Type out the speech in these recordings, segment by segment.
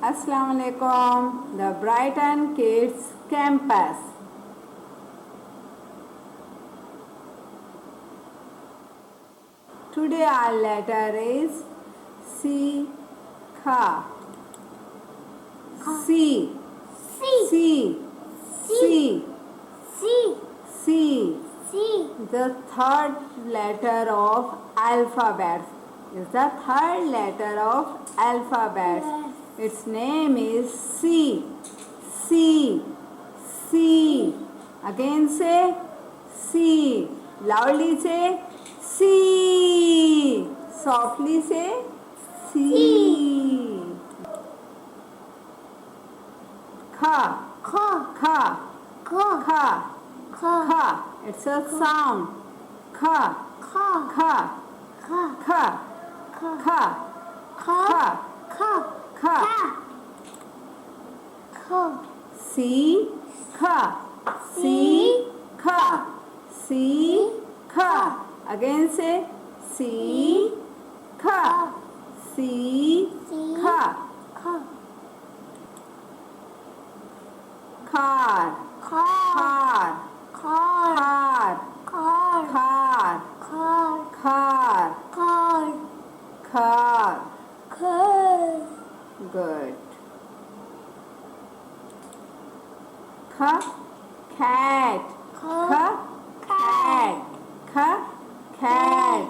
Assalamu alaikum. The Brighton Kids Campus. Today our letter is C. Kha. C. C. C. C. The third letter of alphabet. Is the third letter of alphabet. Its name is C. C. C. Again say C. Loudly say C. Softly say C. Kha. Kha. Kha. Kha. It's a sound. Kha. Kha. Kha. Kha. Kha. C. Kha. C. Kha. C. Kha. Again say C. Kha. C. Kha. Car. Car. Car. Car. Car. Car. Good. Cat. Cat. Cat.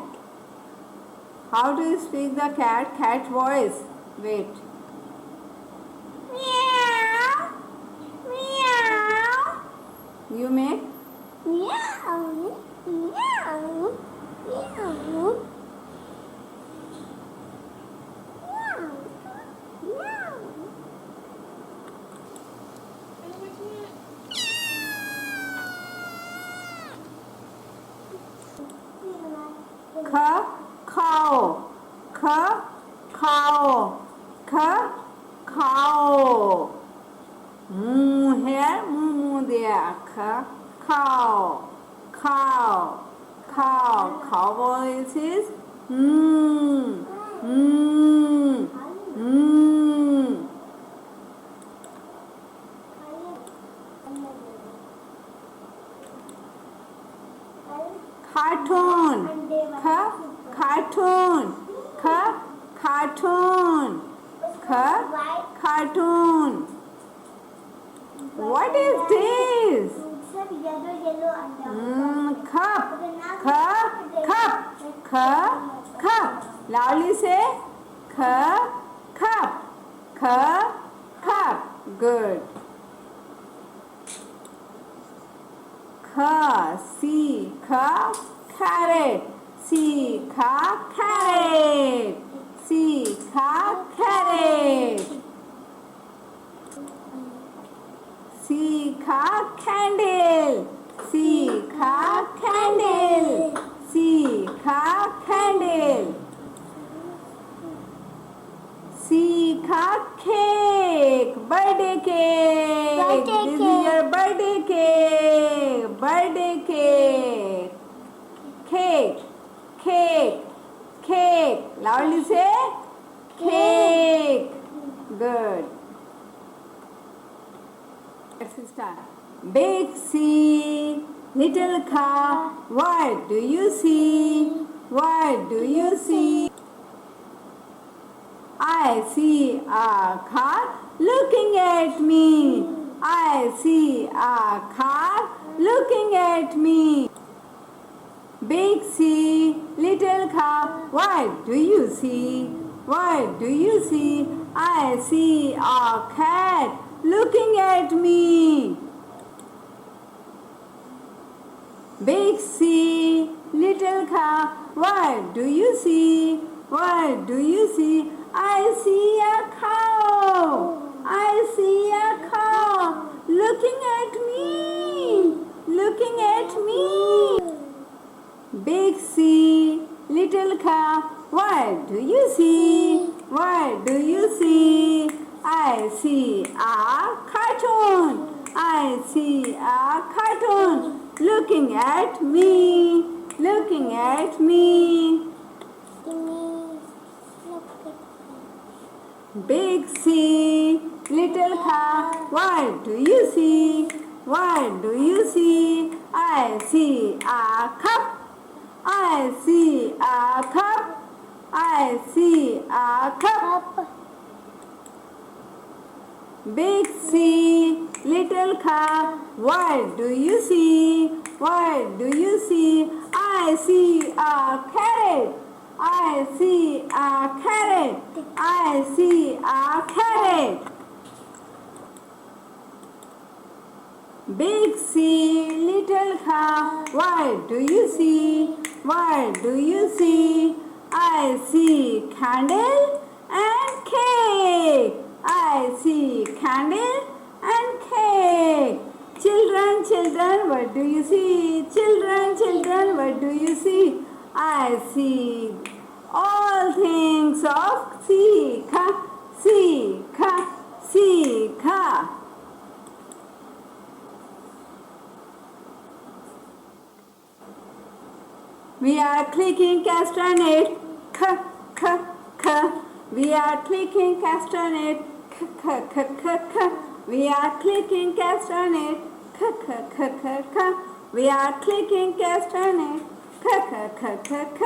How do you speak the cat? Cat voice. Wait. Meow. Meow. You make? Meow. Meow. Meow. Cow. Cow. Cow. Moo here, moo there. Cow. Cow. Cow voice is Cartoon. Cartoon. Cartoon. Cartoon. What is this? Cup. Loudly say cup. Good. C. Carrot. C. Carrot. C. Carrot. C. Candle. C. Candle. C. Candle. C. Cake. Birthday cake. This is your birthday cake. Birthday cake. Cake. Loudly say cake. Good. Let's start. Big C, little car. What do you see? What do you see? I see a car looking at me. I see a car looking at me. Big C, little car. What do you see? What do you see? I see a cat looking at me. Big C, little car. What do you see? What do you see? I see a cow. I see a cow looking at me. Looking at me. Big C, little car. What do you see? What do you see? I see a cartoon. I see a cartoon looking at me. Looking at me. Big C, little car. What do you see? What do you see? I see a cup. I see a cup. I see a cup. Big C, little car. What do you see? What do you see? I see a carrot. I see a carrot. I see a carrot. Big C, little car. What do you see? What do you see? I see candle and cake. I see candle and cake. Children, children, what do you see? Children, children, what do you see? I see all things of Sikha, Sikha, Sikha. We are clicking castanet, k, k, k. We are clicking castanet, k, k, k, k, k. We are clicking castanet, k, k, k, k, k. We are clicking castanet, k, k, k, k, k.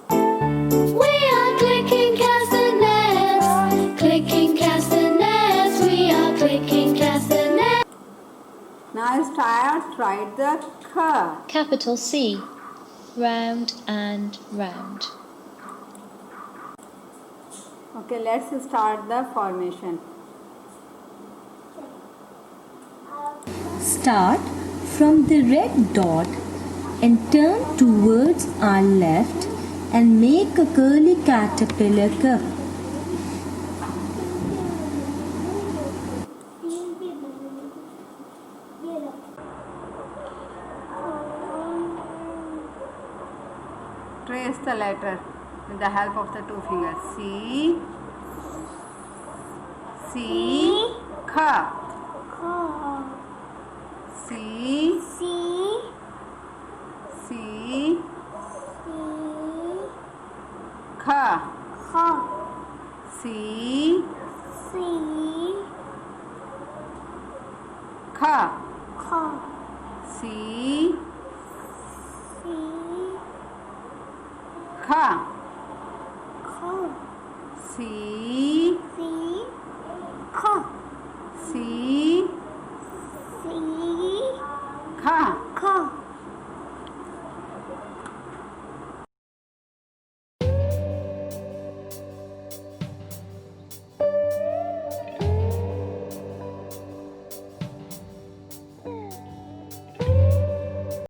We are clicking castanets, clicking castanets. We are clicking castanets. Now start write the k. Capital C. Round and round. Okay, let's start the formation. Start from the red dot and turn towards our left and make a curly caterpillar cup. Trace the letter with the help of the two fingers. C, C, K. C, C, K. C, K. C, K. C, C, K.